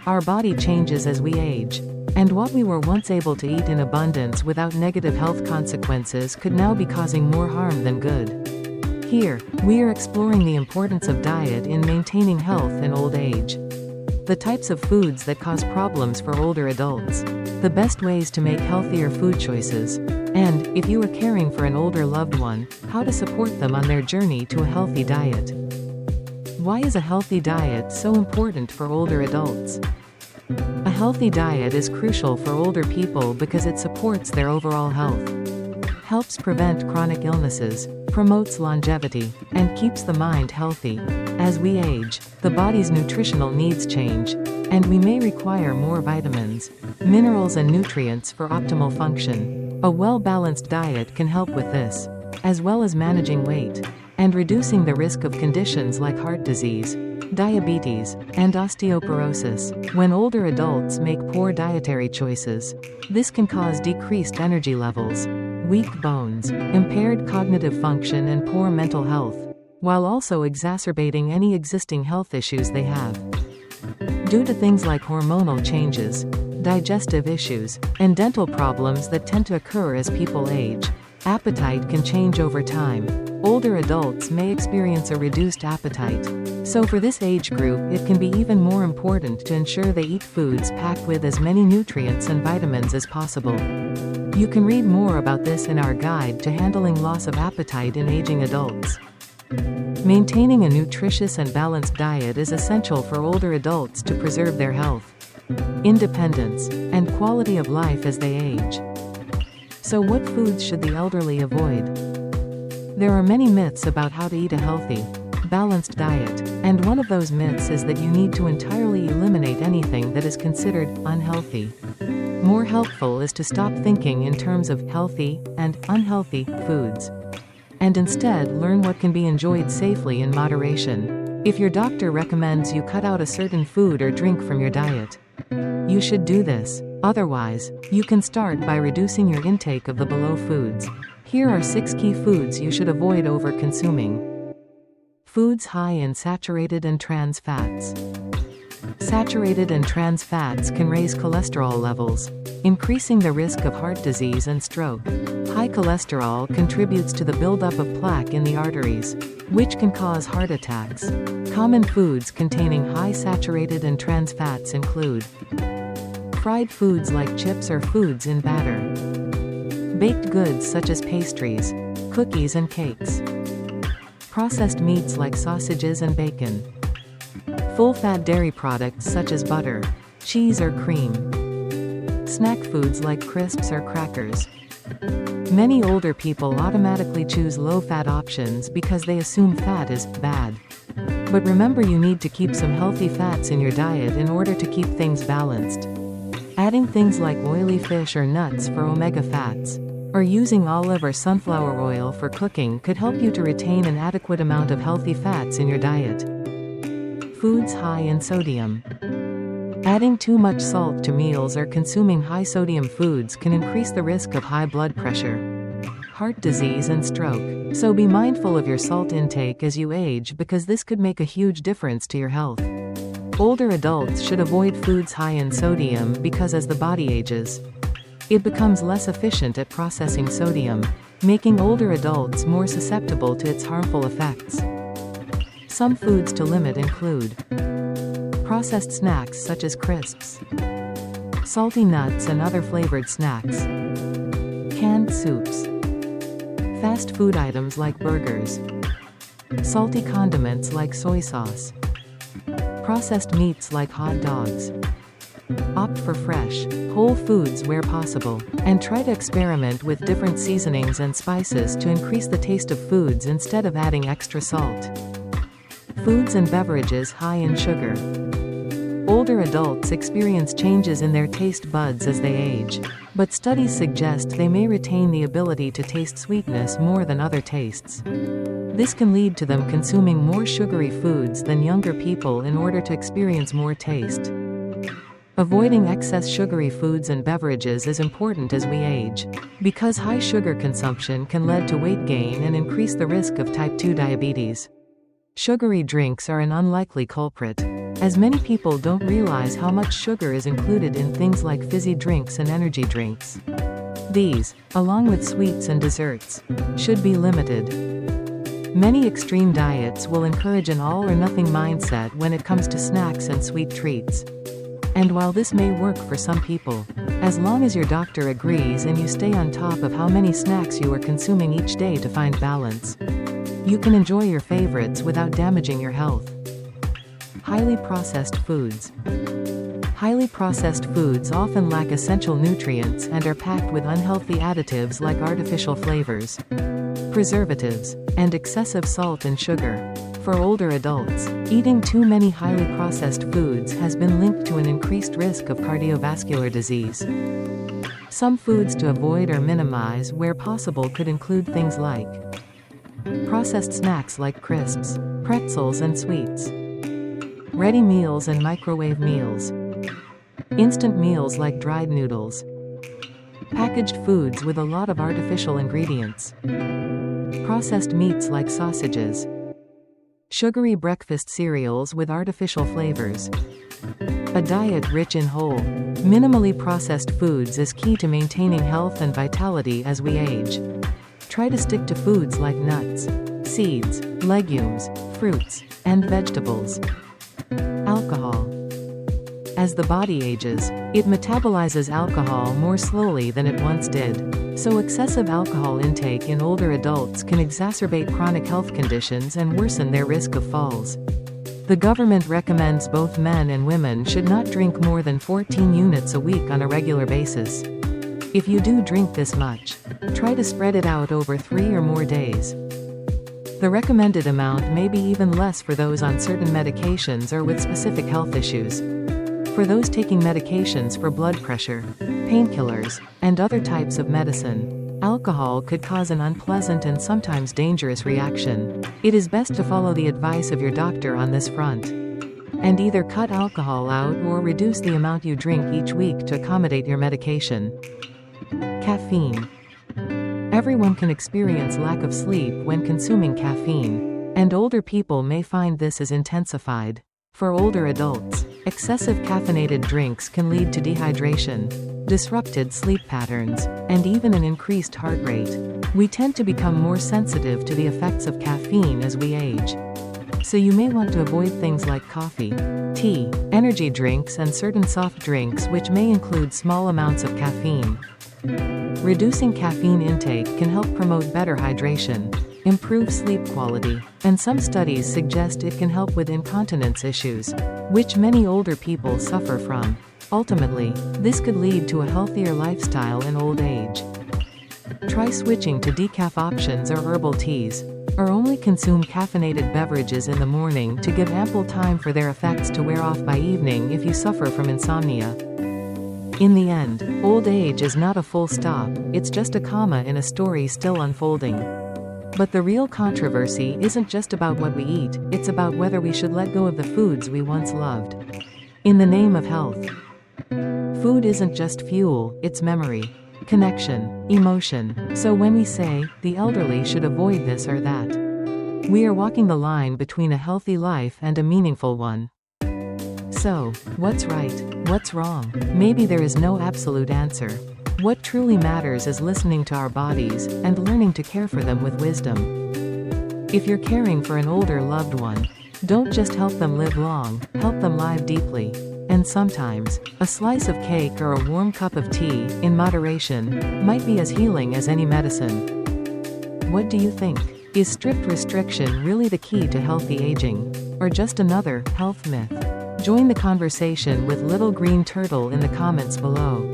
Our body changes as we age. And what we were once able to eat in abundance without negative health consequences could now be causing more harm than good. Here, we are exploring the importance of diet in maintaining health in old age. The types of foods that cause problems for older adults. The best ways to make healthier food choices. And, if you are caring for an older loved one, how to support them on their journey to a healthy diet. Why is a healthy diet so important for older adults? A healthy diet is crucial for older people because it supports their overall health, helps prevent chronic illnesses, promotes longevity, and keeps the mind healthy. As we age, the body's nutritional needs change, and we may require more vitamins, minerals and nutrients for optimal function. A well-balanced diet can help with this, as well as managing weight, and reducing the risk of conditions like heart disease, diabetes, and osteoporosis. When older adults make poor dietary choices, this can cause decreased energy levels, weak bones, impaired cognitive function and poor mental health, while also exacerbating any existing health issues they have. Due to things like hormonal changes, digestive issues, and dental problems that tend to occur as people age, appetite can change over time. Older adults may experience a reduced appetite. So for this age group, it can be even more important to ensure they eat foods packed with as many nutrients and vitamins as possible. You can read more about this in our guide to handling loss of appetite in aging adults. Maintaining a nutritious and balanced diet is essential for older adults to preserve their health, independence, and quality of life as they age. So what foods should the elderly avoid? There are many myths about how to eat a healthy, balanced diet, and one of those myths is that you need to entirely eliminate anything that is considered unhealthy. More helpful is to stop thinking in terms of healthy and unhealthy foods, and instead learn what can be enjoyed safely in moderation. If your doctor recommends you cut out a certain food or drink from your diet, you should do this. Otherwise, you can start by reducing your intake of the below foods. Here are 6 key foods you should avoid over-consuming. Foods high in saturated and trans fats. Saturated and trans fats can raise cholesterol levels, increasing the risk of heart disease and stroke. High cholesterol contributes to the buildup of plaque in the arteries, which can cause heart attacks. Common foods containing high saturated and trans fats include fried foods like chips or foods in batter, baked goods such as pastries, cookies and cakes, processed meats like sausages and bacon, full-fat dairy products such as butter, cheese or cream, snack foods like crisps or crackers. Many older people automatically choose low-fat options because they assume fat is bad. But remember, you need to keep some healthy fats in your diet in order to keep things balanced. Adding things like oily fish or nuts for omega fats, or using olive or sunflower oil for cooking could help you to retain an adequate amount of healthy fats in your diet. Foods high in sodium. Adding too much salt to meals or consuming high sodium foods can increase the risk of high blood pressure, heart disease and stroke. So be mindful of your salt intake as you age because this could make a huge difference to your health. Older adults should avoid foods high in sodium because as the body ages, it becomes less efficient at processing sodium, making older adults more susceptible to its harmful effects. Some foods to limit include processed snacks such as crisps, salty nuts and other flavored snacks, canned soups, fast food items like burgers, salty condiments like soy sauce, processed meats like hot dogs. Opt for fresh, whole foods where possible, and try to experiment with different seasonings and spices to increase the taste of foods instead of adding extra salt. Foods and beverages high in sugar. Older adults experience changes in their taste buds as they age, but studies suggest they may retain the ability to taste sweetness more than other tastes. This can lead to them consuming more sugary foods than younger people in order to experience more taste. Avoiding excess sugary foods and beverages is important as we age, because high sugar consumption can lead to weight gain and increase the risk of type 2 diabetes. Sugary drinks are an unlikely culprit. as many people don't realize how much sugar is included in things like fizzy drinks and energy drinks. These, along with sweets and desserts, should be limited. Many extreme diets will encourage an all-or-nothing mindset when it comes to snacks and sweet treats. And while this may work for some people, as long as your doctor agrees and you stay on top of how many snacks you are consuming each day to find balance, you can enjoy your favorites without damaging your health. Highly processed foods. Highly processed foods often lack essential nutrients and are packed with unhealthy additives like artificial flavors, preservatives, and excessive salt and sugar. For older adults, eating too many highly processed foods has been linked to an increased risk of cardiovascular disease. Some foods to avoid or minimize where possible could include things like processed snacks like crisps, pretzels and sweets, ready meals and microwave meals, instant meals like dried noodles, packaged foods with a lot of artificial ingredients, processed meats like sausages, sugary breakfast cereals with artificial flavors. A diet rich in whole, minimally processed foods is key to maintaining health and vitality as we age. Try to stick to foods like nuts, seeds, legumes, fruits, and vegetables. Alcohol. As the body ages, it metabolizes alcohol more slowly than it once did, so excessive alcohol intake in older adults can exacerbate chronic health conditions and worsen their risk of falls. The government recommends both men and women should not drink more than 14 units a week on a regular basis. If you do drink this much, try to spread it out over 3 or more days. The recommended amount may be even less for those on certain medications or with specific health issues. For those taking medications for blood pressure, painkillers, and other types of medicine, alcohol could cause an unpleasant and sometimes dangerous reaction. It is best to follow the advice of your doctor on this front, and either cut alcohol out or reduce the amount you drink each week to accommodate your medication. Caffeine. Everyone can experience lack of sleep when consuming caffeine, and older people may find this as intensified. For older adults, excessive caffeinated drinks can lead to dehydration, disrupted sleep patterns, and even an increased heart rate. We tend to become more sensitive to the effects of caffeine as we age. So you may want to avoid things like coffee, tea, energy drinks and certain soft drinks which may include small amounts of caffeine. Reducing caffeine intake can help promote better hydration, improve sleep quality, and some studies suggest it can help with incontinence issues, which many older people suffer from. Ultimately, this could lead to a healthier lifestyle in old age. Try switching to decaf options or herbal teas, or only consume caffeinated beverages in the morning to give ample time for their effects to wear off by evening if you suffer from insomnia. In the end, old age is not a full stop, it's just a comma in a story still unfolding. But the real controversy isn't just about what we eat, it's about whether we should let go of the foods we once loved. In the name of health. Food isn't just fuel, it's memory, connection, emotion. So when we say, the elderly should avoid this or that, we are walking the line between a healthy life and a meaningful one. So, what's right? What's wrong? Maybe there is no absolute answer. What truly matters is listening to our bodies, and learning to care for them with wisdom. If you're caring for an older loved one, don't just help them live long, help them live deeply. And sometimes, a slice of cake or a warm cup of tea, in moderation, might be as healing as any medicine. What do you think? Is strict restriction really the key to healthy aging? Or just another health myth? Join the conversation with Little Green Turtle in the comments below.